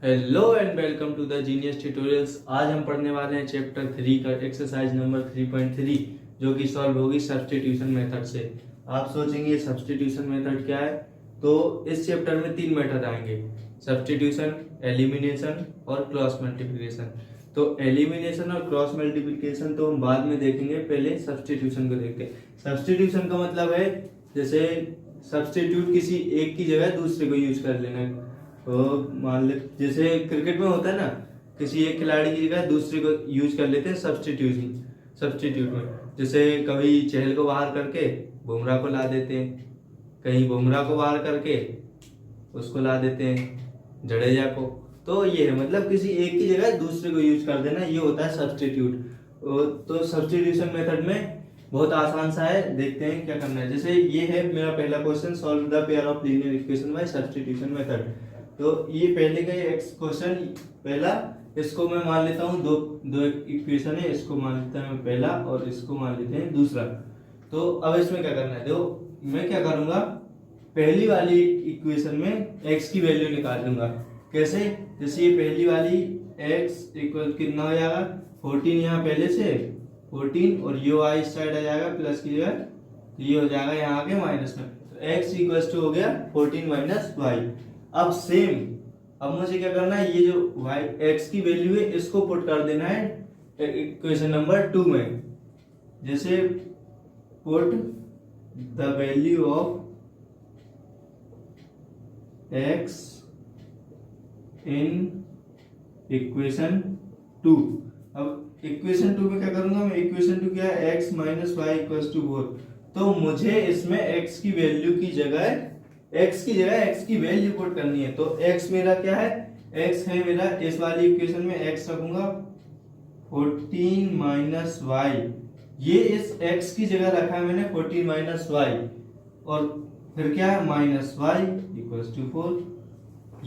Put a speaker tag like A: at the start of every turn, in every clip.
A: Hello and welcome to the genius tutorials. आज हम पढ़ने वाले हैं चैप्टर 3 का एक्सरसाइज नंबर 3.3 जो कि सॉल्व होगी सब्स्टिट्यूशन मेथड से। आप सोचेंगे सब्स्टिट्यूशन मेथड क्या है, तो इस चैप्टर में 3 मेथड आएंगे: सब्स्टिट्यूशन, एलिमिनेशन और क्रॉस मल्टीप्लिकेशन। तो एलिमिनेशन और क्रॉस मल्टीप्लिकेशन तो हम बाद में देखेंगे, पहले सब्स्टिट्यूशन को देखते हैं। सब्स्टिट्यूशन का मतलब है जैसे सब्स्टिट्यूट किसी एक की जगह दूसरे को यूज कर लेना है। तो मान ले जैसे क्रिकेट में होता है ना, किसी एक खिलाड़ी की जगह दूसरे को यूज कर लेते हैं सब्स्टिट्यूट में। जैसे कभी चहल को बाहर करके बुमराह को ला देते हैं, कहीं बुमराह को बाहर करके उसको ला देते हैं जडेजा को। तो ये है मतलब किसी एक की जगह दूसरे को यूज कर देना, ये होता है सब्स्टिट्यूट। तो सब्स्टिट्यूशन मेथड में बहुत आसान सा है, देखते हैं क्या करना है। जैसे ये है मेरा पहला question, solve the pair of linear equation by substitution method. तो ये पहले का एक्स क्वेश्चन पहला, इसको मैं मान लेता हूँ दो इक्वेशन है, इसको मान लेता हूँ पहला और इसको मान लेते हैं दूसरा। तो अब इसमें क्या करना है, देखो मैं क्या करूंगा, पहली वाली इक्वेशन में एक्स की वैल्यू निकाल लूंगा। कैसे? जैसे ये पहली वाली एक्स इक्वल कितना हो जाएगा 14, यहाँ पहले से 14 और ये वाई साइड आ जाएगा प्लस की जगह, ये हो जाएगा यहाँ आगे माइनस में। तो एक्स इक्वल टू हो गया 14 माइनस वाई। अब सेम, अब मुझे क्या करना है, ये जो वाई एक्स की वैल्यू है इसको पुट कर देना है इक्वेशन नंबर 2 में। जैसे put the value of x in equation 2। अब इक्वेशन 2 में क्या करूंगा मैं, इक्वेशन 2 क्या है, x minus y equal to 4। तो मुझे इसमें एक्स की वैल्यू की जगह एक्स की वैल्यू पुट करनी है। तो एक्स मेरा क्या है, एक्स है मेरा, इस वाली इक्वेशन में एक्स रखूंगा 14 माइनस वाई। ये इस एक्स की जगह रखा है मैंने 14 माइनस वाई, और फिर क्या है माइनस वाई इक्वल टू 4।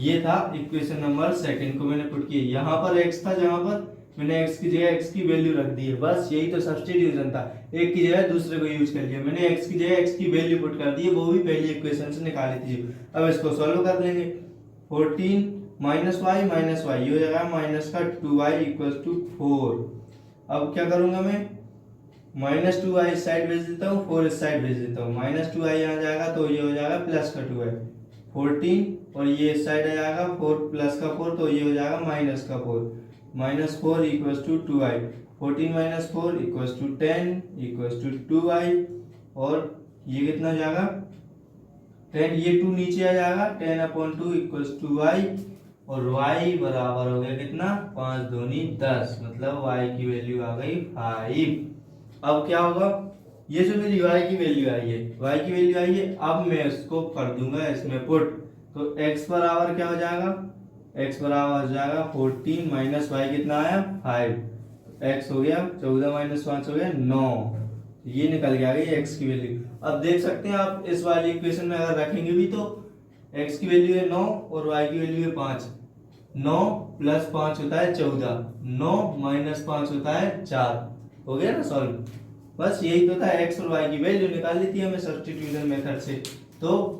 A: ये था इक्वेशन नंबर सेकंड को मैंने पुट किया। यहाँ पर एक्स था, जहां पर मैंने एक्स की जगह एक्स की वैल्यू रख दी है। बस यही तो सब्स्टिट्यूशन था, एक की जगह दूसरे को यूज कर लिया मैंने, एक्स की जगह एक्स की वैल्यू पुट कर दी है, वो भी पहली इक्वेशन से निकाली थी। अब इसको सॉल्व कर लेंगे। 14 माइनस वाई ये हो जाएगा माइनस का 2y इक्वल टू 4। अब क्या करूंगा मैं, माइनस 2y इस साइड भेज देता हूँ, 4 इस साइड भेज देता हूँ। माइनस 2y यहाँ जाएगा तो ये हो जाएगा प्लस का 2y, 14 और ये इस साइड आ जाएगा 4 प्लस का 4, तो ये हो जाएगा माइनस का 4। Minus 4 equals to 2y, 14 minus 4 equals to 10 equals to 2y, और ये कितना हो जाएगा 10, ये 2 नीचे आ जाएगा, 10/2 इक्वल्स टू y, और y बराबर हो गया कितना, 5 दूनी 10, मतलब y की वैल्यू आ गई 5। अब क्या होगा, ये जो मेरी y की वैल्यू आई है, अब मैं इसको कर दूंगा इसमें पुट। तो x बराबर क्या हो जाएगा, x बराबर हो जाएगा 14 माइनस वाई कितना आया 5, x हो गया 14 माइनस 5 हो गया 9। ये निकल गया x की वैल्यू। अब देख सकते हैं आप, इस वाली इक्वेशन में अगर रखेंगे भी तो x की वैल्यू है 9 और y की वैल्यू है 5। 9 प्लस 5 होता है 14, 9 माइनस 5 होता है 4। हो गया ना सॉल्व। बस यही तो था, x और y की वैल्यू निकाल ली थी हमें सब्स्टिट्यूशन मेथड से। तो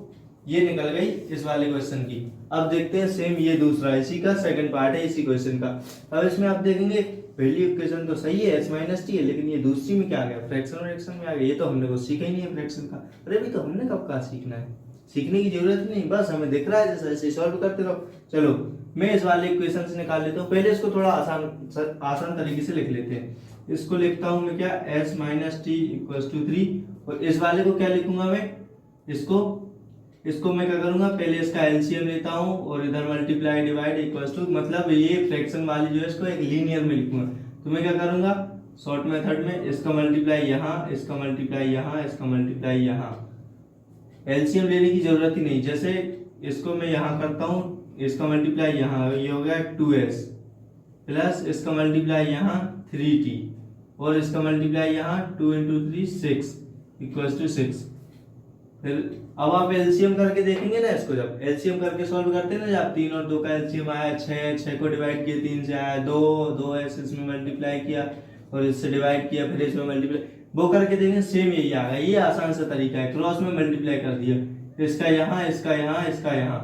A: ये निकल गई इस वाले क्वेश्चन की। अब देखते हैं सेम ये दूसरा, इसी का सेकंड पार्ट है इसी क्वेश्चन का। अब इसमें आप देखेंगे पहली इक्वेशन तो सही है, s माइनस टी है, लेकिन ये दूसरी में क्या आ गया, फ्रैक्शन और एक्शन में आ गया। ये तो हमने कुछ सीखा ही नहीं है फ्रैक्शन का। अरे भी तो हमने कब कहा सीखना है, सीखने की जरूरत नहीं, बस हमें दिख रहा है जैसे सॉल्व करते रहो। चलो मैं इस वाले इक्वेशन से निकाल लेता हूँ। पहले इसको थोड़ा आसान तरीके से लिख लेते हैं। इसको लिखता हूँ मैं क्या, s minus t equal to 3, और इस वाले को क्या लिखूंगा मैं, इसको मैं क्या करूंगा, पहले इसका एलसीएम लेता हूं और इधर मल्टीप्लाई डिवाइड इक्वल्स टू, मतलब ये फ्रैक्शन वाली जो है इसको एक लीनियर में लिखूंगा। तो मैं क्या करूंगा, शॉर्ट मेथड में इसका मल्टीप्लाई यहाँ, इसका मल्टीप्लाई यहाँ, इसका मल्टीप्लाई यहाँ। एलसीएम लेने की जरूरत ही नहीं। जैसे इसको मैं यहाँ करता हूँ, इसका मल्टीप्लाई यहाँ, ये हो गया 2s प्लस इसका मल्टीप्लाई यहाँ 3t, और इसका मल्टीप्लाई यहाँ 2 इंटू 3 6 इक्वल्स टू 6। फिर अब आप एलसीएम करके देखेंगे ना इसको, जब एलसीएम करके सॉल्व करते हैं ना, जब 3 और 2 का एलसीएम आया 6 को डिवाइड किया 3 से आया 2 ऐसे इसमें मल्टीप्लाई किया और इससे डिवाइड किया, फिर इसमें मल्टीप्लाई, वो करके देखेंगे सेम यही आ गया। ये आसान सा तरीका है, क्रॉस में मल्टीप्लाई कर दिया, इसका यहाँ, इसका यहाँ, इसका यहाँ,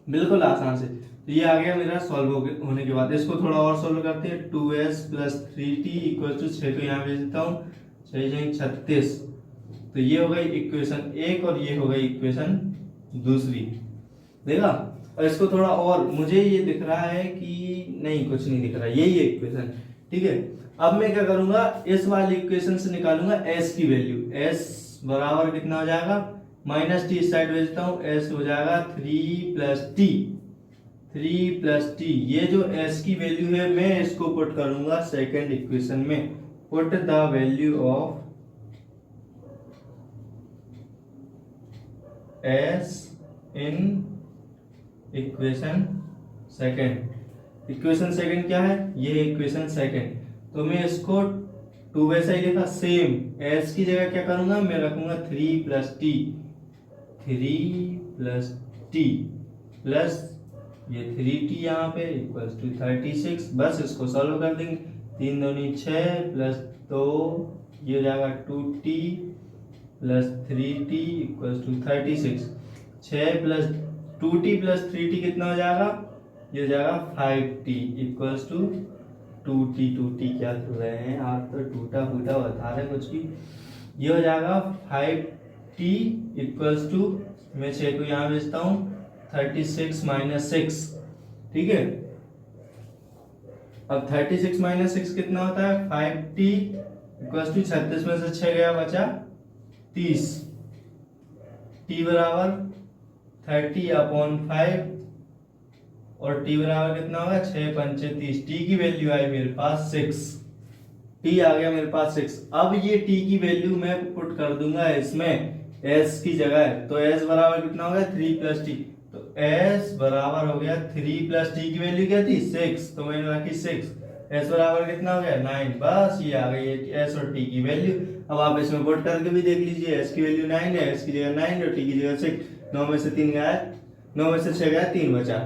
A: बिल्कुल आसान से। तो ये आ गया मेरा सॉल्व होने के बाद। इसको थोड़ा और सॉल्व करते हैं। 2s + 3t = 6 को यहाँ भेज देता हूँ, 6×36। तो ये हो गई इक्वेशन 1 और ये हो गई इक्वेशन दूसरी। देखा। और इसको थोड़ा और, मुझे ये दिख रहा है कि नहीं, कुछ नहीं दिख रहा, यही है इक्वेशन। ठीक है। अब मैं क्या करूंगा, इस वाली इक्वेशन से निकालूंगा s की वैल्यू। s बराबर कितना हो जाएगा, -t इस साइड भेजता हूँ, s हो जाएगा 3 + t। 3 + t, ये जो s की वैल्यू है मैं इसको पुट करूंगा सेकंड इक्वेशन में। Put the value of s in equation second. Equation second क्या है, ये इक्वेशन सेकंड। तो मैं इसको 2 वैसा ही लिखा, सेम s की जगह क्या करूंगा, मैं रखूंगा 3 + t। 3 + t प्लस ये 3t यहाँ पे = 36। बस इसको सॉल्व कर देंगे। 3 दूनी 6 + 2, ये हो जाएगा 2t + 3t = 36। 6 + 2t + 3t कितना हो जाएगा, ये हो जाएगा 5t = 2t। 2t क्या कर रहे हैं आप, तो टूटा फूटा बता रहे कुछ भी। ये हो जाएगा 5t = मैं 6 को यहाँ भेजता हूँ, 36 - 6। ठीक है। अब 36 - 6 कितना होता है, 5t = 36 में से 6 गया, बचा 30। t बराबर 30/5 और t बराबर कितना होगा, 6 × 5 = 30। t की वैल्यू आई मेरे पास 6। t आ गया मेरे पास 6। अब ये t की वैल्यू मैं पुट कर दूंगा इसमें s की जगह। तो s बराबर कितना हो गया, 3 + t। तो s बराबर हो गया 3 + t की वैल्यू क्या थी, 6, तो मैंने रखी 6। s बराबर कितना हो गया, 9। बस ये आ गई है s और t की वैल्यू। अब आप इसमें पुट करके भी देख लीजिए, s की वैल्यू 9 है, s की जगह 9 और t की जगह 6। 9 में से 3 गया, 9 में से 6 गया, 3 बचा।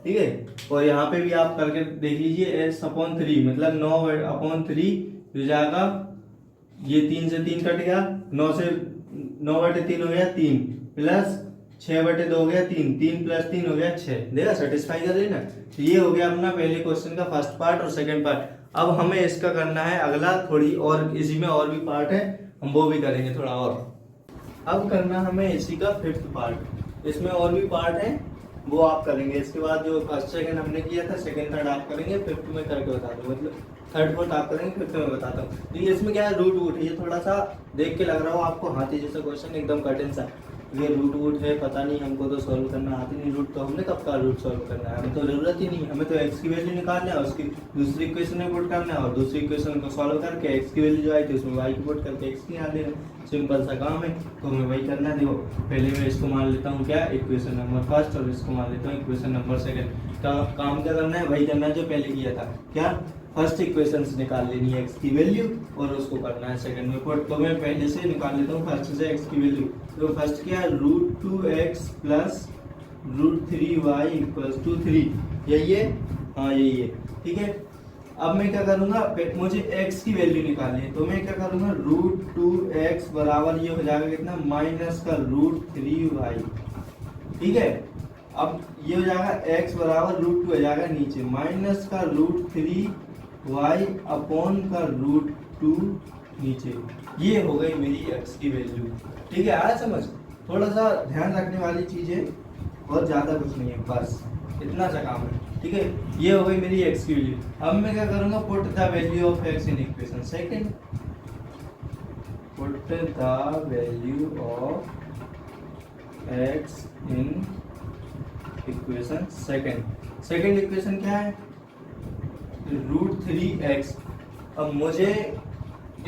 A: ठीक है। और यहाँ पे भी आप करके देख लीजिए, s/3 मतलब 9/3 हो जाएगा। ये 3 से 3 कट गया, 9/3 हो गया 3, प्लस 6/2 हो गया 3, 3 + 3 हो गया 6। देखा, सेटिस्फाई कर रही ना। तो ये हो गया अपना पहले क्वेश्चन का फर्स्ट पार्ट और सेकंड पार्ट। अब हमें इसका करना है अगला, थोड़ी और इसी में और भी पार्ट है, हम वो भी करेंगे थोड़ा और। अब करना हमें इसी का फिफ्थ पार्ट। इसमें और भी पार्ट है, वो आप करेंगे। इसके बाद जो फर्स्ट सेकंड हमने किया था, सेकंड थर्ड आप करेंगे, फिफ्थ में करके बता दो, मतलब थर्ड फोर्थ आप करेंगे, फिफ्थ में बताता हूँ। तो ये इसमें क्या है, रूट वूट, ये थोड़ा सा देख के लग रहा हो आपको हाथी जैसा क्वेश्चन, एकदम कठिन सा। ये रूट वूट है, पता नहीं, हमको तो सॉल्व करना आती नहीं। रूट तो हमने कब का रूट सॉल्व करना है, हमें तो जरूरत ही नहीं। हमें तो एक्स की वैल्यू निकालना है, उसकी दूसरी इक्वेशन में पुट करना है, और दूसरी इक्वेशन को सॉल्व करके एक्स की वैल्यू जो आई थी उसमें वाई की पुट करके एक्स निकाल देना। सिंपल सा काम है, तो हमें वही करना है। देखो, पहले मैं इसको मान लेता हूँ क्या, इक्वेशन नंबर फर्स्ट, और इसको मान लेता हूँ इक्वेशन नंबर सेकंड। काम क्या करना है, वही करना है जो पहले किया था। क्या, फर्स्ट इक्वेशन से निकाल लेनी है एक्स की वैल्यू और उसको करना है सेकंड में पुट। तो मैं पहले से निकाल लेता हूँ फर्स्ट से एक्स की वैल्यू। तो फर्स्ट क्या है, √2x + √3y = 3। यही है, हाँ यही है। ठीक है। अब मैं क्या करूंगा, मुझे x की वैल्यू निकालनी है, तो मैं क्या करूंगा, √2x बराबर ये हो जाएगा कितना, -√3y। ठीक है। अब ये हो जाएगा x बराबर √2 हो जाएगा नीचे, -√3y/√2 नीचे। ये हो गई मेरी x की वैल्यू। ठीक है, आया समझ। थोड़ा सा ध्यान रखने वाली चीज है, बहुत ज्यादा कुछ नहीं है, बस इतना सा काम है। ठीक है, ये हो गई मेरी x की वैल्यू। अब मैं क्या करूंगा, put the value of x in equation second. Put the value of x in equation second. Second equation क्या है, √3x। अब मुझे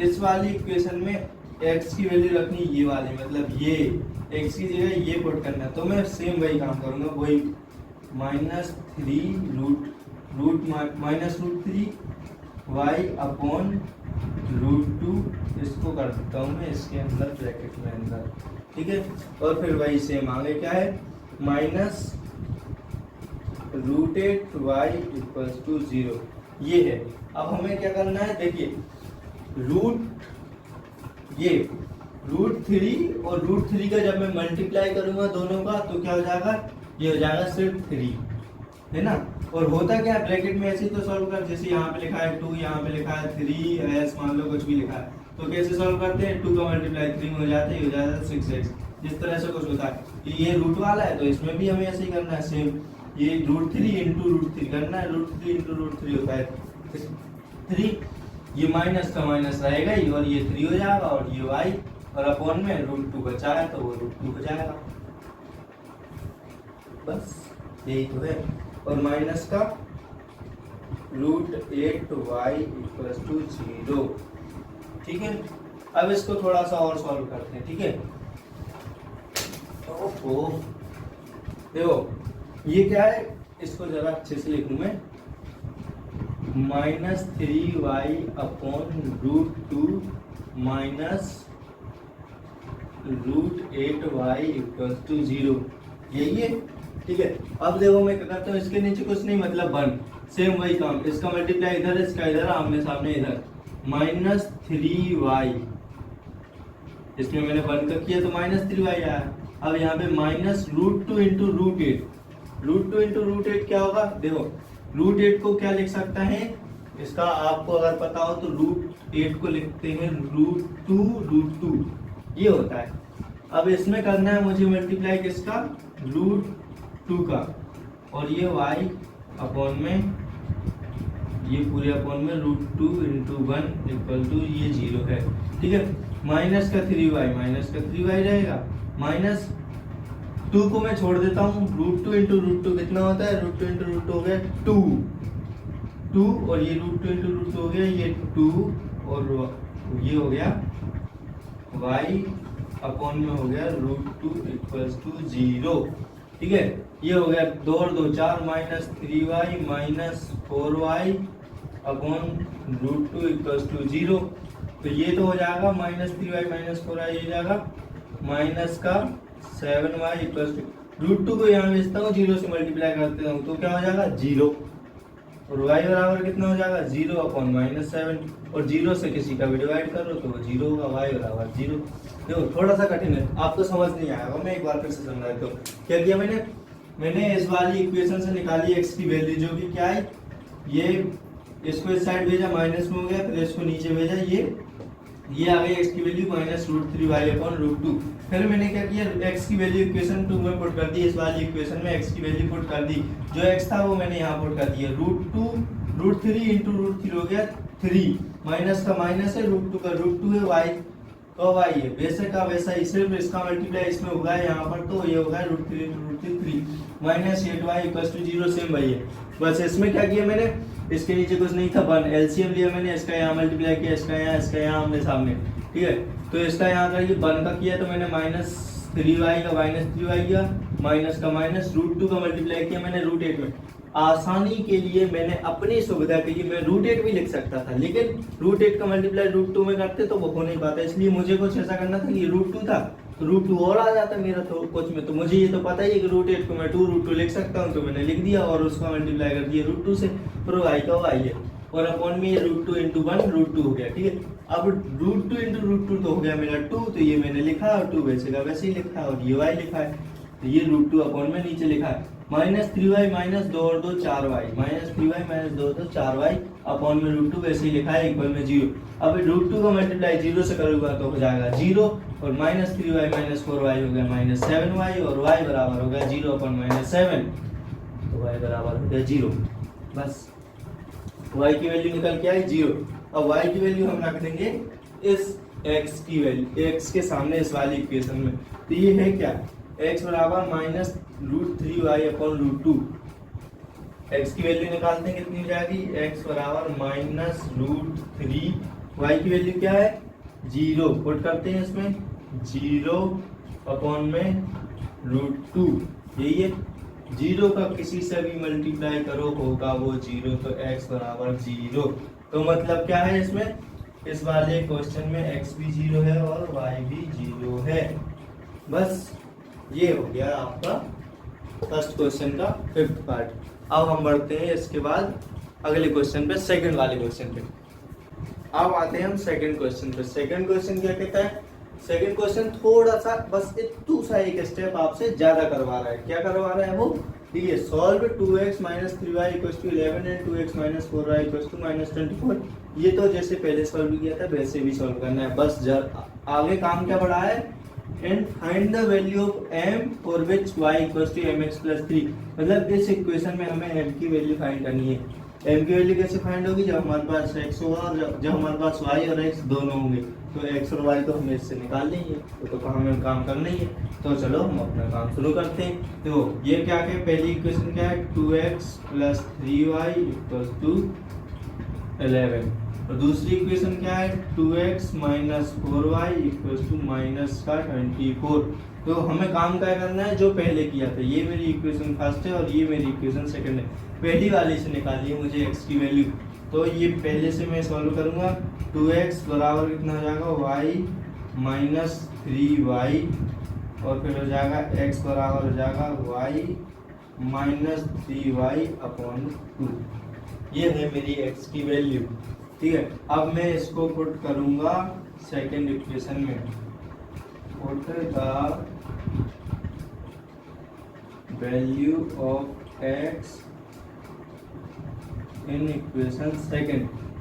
A: इस वाली इक्वेशन में x की वैल्यू रखनी, ये वाली मतलब ये x की जगह ये पुट करना है। तो मैं सेम वही काम करूंगा, वही -3y/√2 इसको कर देता हूँ मैं इसके अंदर, ब्रैकेट में अंदर। ठीक है। और फिर वही सेम आगे क्या है, -√8y = 0। ये है। अब हमें क्या करना है, देखिए, √3 और √3 का जब मैं मल्टीप्लाई करूंगा दोनों का, तो क्या हो जाएगा, ये हो जाएगा सिर्फ 3। है ना। और होता क्या है, ब्रैकेट में ऐसे ही तो सॉल्व कर, जैसे यहाँ पे लिखा है 2, यहाँ पे लिखा है 3s, मान लो कुछ भी लिखा है, तो कैसे सॉल्व करते हैं, 2 का मल्टीप्लाई 3 में हो जाता है, हो जाता है 6x, जिस तरह से कुछ होता है। ये रूट वाला है तो इसमें भी हमें ऐसे ही करना है सेम, ये √3 इंटू √3 करना है, √3 इंटू √3 होता है 3, ये माइनस का माइनस रहेगा ही, और ये 3 हो जाएगा, और ये y, और अपॉन में √2 बचा है तो वो √2 हो जाएगा, बस यही तो है। और माइनस का √8y = 0, ठीक है। अब इसको थोड़ा सा और सॉल्व करते हैं, ठीक है। ओहो देखो ये क्या है, इसको जरा अच्छे से लिखूं मैं, -3y अपॉन √2 माइनस √8y = 0, यही है, ठीक है। अब देखो मैं क्या करता हूँ, इसके नीचे कुछ नहीं मतलब 1, सेम वही काम, इसका मल्टीप्लाई इधर, इसका इधर, आमने सामने इधर, -3y, इसमें मैंने 1 का किया तो -3y आया। अब यहाँ पे -√2 इंटू √8, √2 इंटू √8 क्या होगा, देखो √8 को क्या लिख सकता है, इसका आपको अगर पता हो तो √8 को लिखते हैं √2, ये होता है। अब इसमें करना है मुझे मल्टीप्लाई किसका, √2 का, और ये y अपॉन में, ये पूरे अपॉन में √2 इंटू 1 = ये 0 है, ठीक है। माइनस का 3y रहेगा, -2 को मैं छोड़ देता हूँ, √2 इंटू √2 कितना होता है, √2 इंटू √2 हो गया 2, और ये √2 इंटू √2 हो गया ये 2, और ये हो गया y अपॉन में हो गया √2 = 0, ठीक है। ये हो गया 2 और 2 4, -3y -4y अपॉन √2 = 0, तो ये तो हो जाएगा -3y -4y, ये जाएगा माइनस का 7y √2 को यहाँ भेजता हूँ, 0 से मल्टीप्लाई करते हूँ तो क्या हो जाएगा 0, और y बराबर कितना हो जाएगा 0 अपॉन -7, और 0 से किसी का भी डिवाइड करो तो वो 0 होगा, y बराबर 0। देखो थोड़ा सा कठिन है, आपको समझ नहीं आएगा, मैं एक बार फिर से समझा देता हूँ। क्या किया मैंने इस वाली इक्वेशन से निकाली x की वैल्यू, जो कि क्या है, ये इसको इस साइड भेजा, माइनस में हो गया, फिर इसको नीचे भेजा, ये आ गई x की वैल्यू -√3y अपॉन √2। फिर मैंने क्या किया, x की वैल्यू इक्वेशन 2 में पुट कर दी, इस वाली इक्वेशन में x की वैल्यू पुट कर दी, जो x था वो मैंने यहाँ पुट कर दिया, √3 इंटू √3 हो गया 3, माइनस का माइनस है, √2 का √2 है, y का y है, वैसे का वैसा ही, सिर्फ इसका मल्टीप्लाई इसमें होगा यहाँ पर, तो ये होगा √3 इंटू √3 -8y = 0, सेम वही है। बस इसमें क्या किया मैंने, इसके नीचे कुछ नहीं था, 1 एलसीएम लिया मैंने, इसका यहाँ मल्टीप्लाई किया, इसका यहाँ आमने सामने, ठीक है। तो इसका यहाँ करके 1 का किया तो मैंने -3y का -3y किया, माइनस का माइनस, √2 का मल्टीप्लाई किया मैंने √8 में। आसानी के लिए मैंने अपनी सुविधा के लिए मैं √8 भी लिख सकता था, लेकिन √8 का मल्टीप्लाई √2 में करते तो वो हो नहीं पाता, इसलिए मुझे कुछ ऐसा करना था कि √2 था तो √2 और आ जाता मेरा तो कुछ में, तो मुझे ये तो पता ही है कि √8 को मैं 2√2 लिख सकता हूँ, तो मैंने लिख दिया और उसका मल्टीप्लाई कर दिया √2 से, फिर y का y है, और अपॉन में ये √2 इंटू 1 √2 हो गया, ठीक है। अब √2 इंटू √2 तो हो गया मेरा 2, तो ये मैंने लिखा, और 2 वैसे का वैसे ही लिखा, और ये y लिखा है, तो ये √2 अपॉन में नीचे लिखा है, -3y -2 और 2 4y, -3y -2 और 2 4y अपॉन में √2 वैसे ही लिखा है, इक्वल में 0। अब √2 का मल्टीप्लाई 0 से करूंगा तो हो जाएगा 0, और -3y -4y हो गया -7y, और y बराबर हो गया 0 अपॉन -7, तो y बराबर हो गया 0, बस y की वैल्यू निकल के आई 0। अब y की वैल्यू हम रख देंगे इस x की वैल्यू, x के सामने इस वाली इक्वेशन में, तो ये है क्या, x बराबर -√3y अपॉन √2, x की वैल्यू निकालते हैं कितनी हो जाएगी, x बराबर -√3, y की वैल्यू क्या है 0, पुट करते हैं इसमें 0 अपॉन में √2, यही है। 0 का किसी से भी मल्टीप्लाई करो होगा वो 0, तो x बराबर 0, तो मतलब क्या है इसमें, इस वाले क्वेश्चन में x भी 0 है और y भी 0 है। बस ये हो गया आपका फर्स्ट क्वेश्चन का 5th पार्ट। अब हम बढ़ते हैं इसके बाद अगले क्वेश्चन पे, सेकंड वाले क्वेश्चन पे। अब आते हैं हम सेकंड क्वेश्चन पे। सेकंड क्वेश्चन क्या कहता है, सेकंड क्वेश्चन थोड़ा सा बस एक स्टेप आपसे ज्यादा करवा रहा है। क्या करवा रहा है वो, ठीक है। Solve 2x minus 3y equals to 11 and 2x minus 4y equals to minus 24। ये तो जैसे पहले सॉल्व किया था वैसे भी सॉल्व करना है, बस आगे काम क्या पड़ा है, and find the value of m for which y equals to mx plus 3। मतलब इस इक्वेशन में हमें m की वैल्यू फाइंड करनी है। m की वैल्यू कैसे फाइंड होगी, जब हमारे पास x होगा और जब हमारे पास y और x दोनों होंगे, तो x और y तो हमें इससे निकाल लेंगे, तो हमें काम करना ही है। तो चलो हम अपना काम शुरू करते हैं। तो ये क्या है, पहली इक्वेशन क्या है, 2x plus 3y equals to 11, और दूसरी इक्वेशन क्या है, 2x minus 4y equals to minus का 24। तो हमें काम क्या करना है, जो पहले किया था। ये मेरी इक्वेशन फर्स्ट है और ये मेरी इक्वेशन सेकंड है। पहली वाली से निकालिए मुझे x की वैल्यू। तो ये पहले से मैं सॉल्व करूंगा। 2x बराबर कितना हो जाएगा, y माइनस 3y, और फिर हो जाएगा x बराबर हो जाएगा y माइनस 3y अपॉन 2। ये है मेरी x की वैल्यू, ठीक है। अब मैं इसको पुट करूंगा सेकंड इक्वेशन में। Put the value of x in equation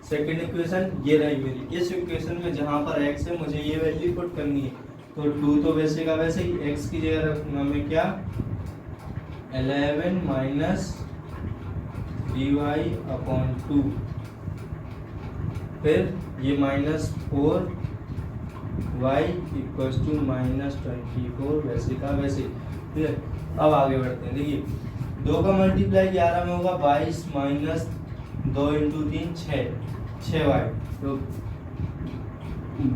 A: second equation ये रही मेरी। इस इक्वेशन में जहां पर x है मुझे ये वैल्यू पुट करनी है। तो 2 तो वैसे का वैसे ही, x की जगह रखूंगा मैं क्या, 11 माइनस 3y अपॉन 2, फिर ये minus 4y equals to minus 24, वैसे का वैसे, ठीक है। अब आगे बढ़ते हैं। देखिए 2 का मल्टीप्लाई 11 में होगा 22 माइनस 2 इंटू 3 6y, तो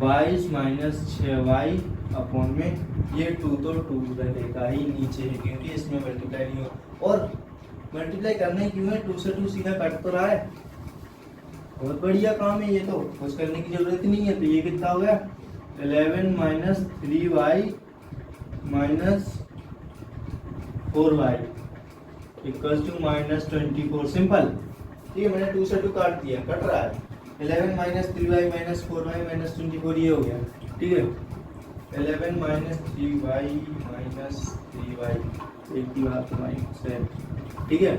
A: 22 माइनस 6y अपॉन में ये 2 तो 2 रहेगा ही नीचे है, क्योंकि इसमें मल्टीप्लाई नहीं हो। और मल्टीप्लाई करने क्यों है, 2 से 2 सीधा कट तो रहा है, बहुत बढ़िया काम है ये, तो कुछ करने की जरूरत ही नहीं है। तो ये कितना हो गया, 11 minus 3y minus 4y equals to minus 24, simple. ठीक है, मैंने 2 से 2 काट दिया, कट रहा है। 11 minus 3y minus 4y minus 24 ये हो गया, ठीक है। 11 माइनस 3y माइनस 3y, एक की बात माइनस है, ठीक है।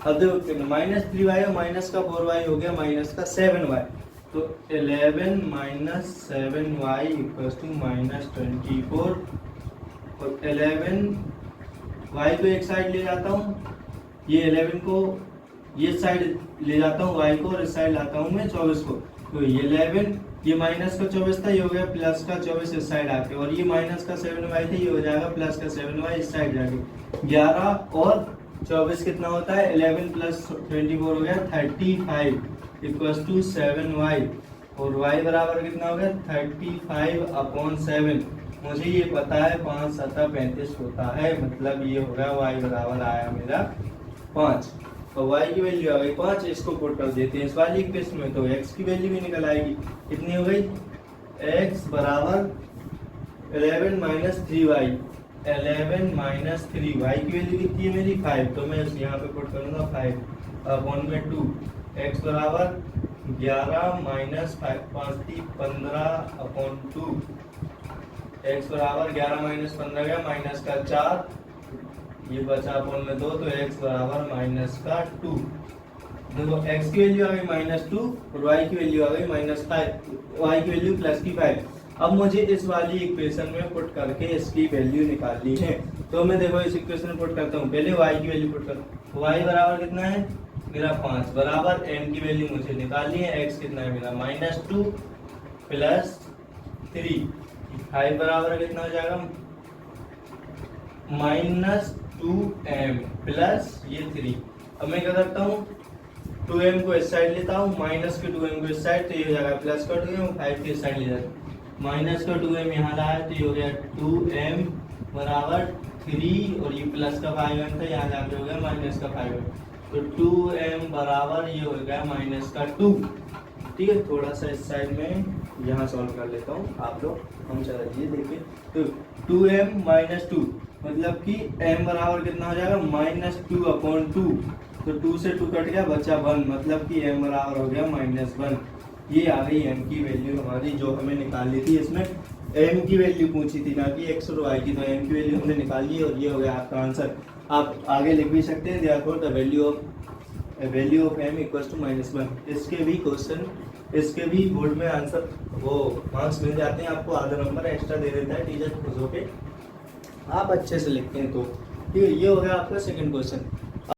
A: अब देखो माइनस 3y और माइनस का 4y हो गया माइनस का 7y, तो 11 minus 7y equals to minus 24, और 11 y को एक साइड ले जाता हूँ, ये 11 को ये साइड ले जाता हूँ y को, और इस साइड लाता हूँ मैं 24 को। तो ये 11, ये माइनस का 24 था, ये हो गया प्लस का 24 इस साइड आके, और ये माइनस का 7y था, ये हो जाएगा प्लस का 7y इस साइड जाके। 11 और 24 कितना होता है, 11 प्लस 24 हो गया 35 इक्वल्स टू 7y, और y बराबर कितना हो गया 35 अपॉन 7। मुझे ये पता है 5 7 35 होता है, मतलब ये हो गया y बराबर आया मेरा 5, और y की वैल्यू आ गई 5। इसको पुट कर देते हैं इस वाली इक्वेशन में, तो x की वैल्यू भी निकल आएगी। कितनी हो गई, x बराबर 11 माइनस 3y, 11 माइनस 3y की वैल्यू कितनी है मेरी 5, तो मैं यहाँ पे पुट करूंगा 5 अपॉन में 2। x बराबर 11 माइनस 5 15 अपॉन 2, x बराबर 11 माइनस 15 गया माइनस का 4, ये बचा अपॉन में 2, तो x बराबर माइनस का 2। देखो x की वैल्यू आ गई माइनस 2 और y की वैल्यू आ गई माइनस 5, y की वैल्यू प्लस की 5। अब मुझे इस वाली इक्वेशन में पुट करके इसकी वैल्यू निकालनी है, तो मैं देखो इस इक्वेशन में पुट करता हूँ। पहले y की वैल्यू पुट करूँ, y बराबर कितना है मेरा 5, बराबर m की वैल्यू मुझे निकालनी है, x कितना है मेरा माइनस 2 प्लस 3, 5 बराबर कितना हो जाएगा माइनस 2m प्लस ये 3। अब मैं क्या करता हूँ, 2m को इस साइड लेता हूँ, माइनस के 2m को इस साइड, तो ये हो जाएगा प्लस का 2m, 5 के इस साइड ले जाता हूँ, माइनस का 2m यहाँ लाया, तो ये हो गया 2m बराबर 3, और ये प्लस का 5m था, यहाँ जाके हो गया माइनस का 5m, तो 2m बराबर ये हो गया माइनस का 2। ठीक है, थोड़ा सा इस साइड में यहाँ सॉल्व कर लेता हूँ, आप लोग हम चलाइए देखिए। तो 2m माइनस 2 मतलब कि m बराबर कितना हो जाएगा माइनस 2 अपॉन 2, तो 2 से 2 कट गया बचा 1, मतलब कि m बराबर हो गया माइनस 1। ये आ गई m की वैल्यू हमारी, जो हमें निकालनी थी। इसमें m की वैल्यू पूछी थी ना कि x और y की, तो m की वैल्यू हमने निकाल ली और ये हो गया आपका आंसर। आप आगे लिख भी सकते हैं therefore the value of m equals to -1। इसके भी क्वेश्चन, इसके भी बोर्ड में आंसर वो मार्क्स मिल जाते हैं आपको, आधा नंबर एक्स्ट्रा दे देता है टीचर खुश होके, आप अच्छे से लिखते हैं तो। ठीक है, ये हो गया आपका सेकंड क्वेश्चन।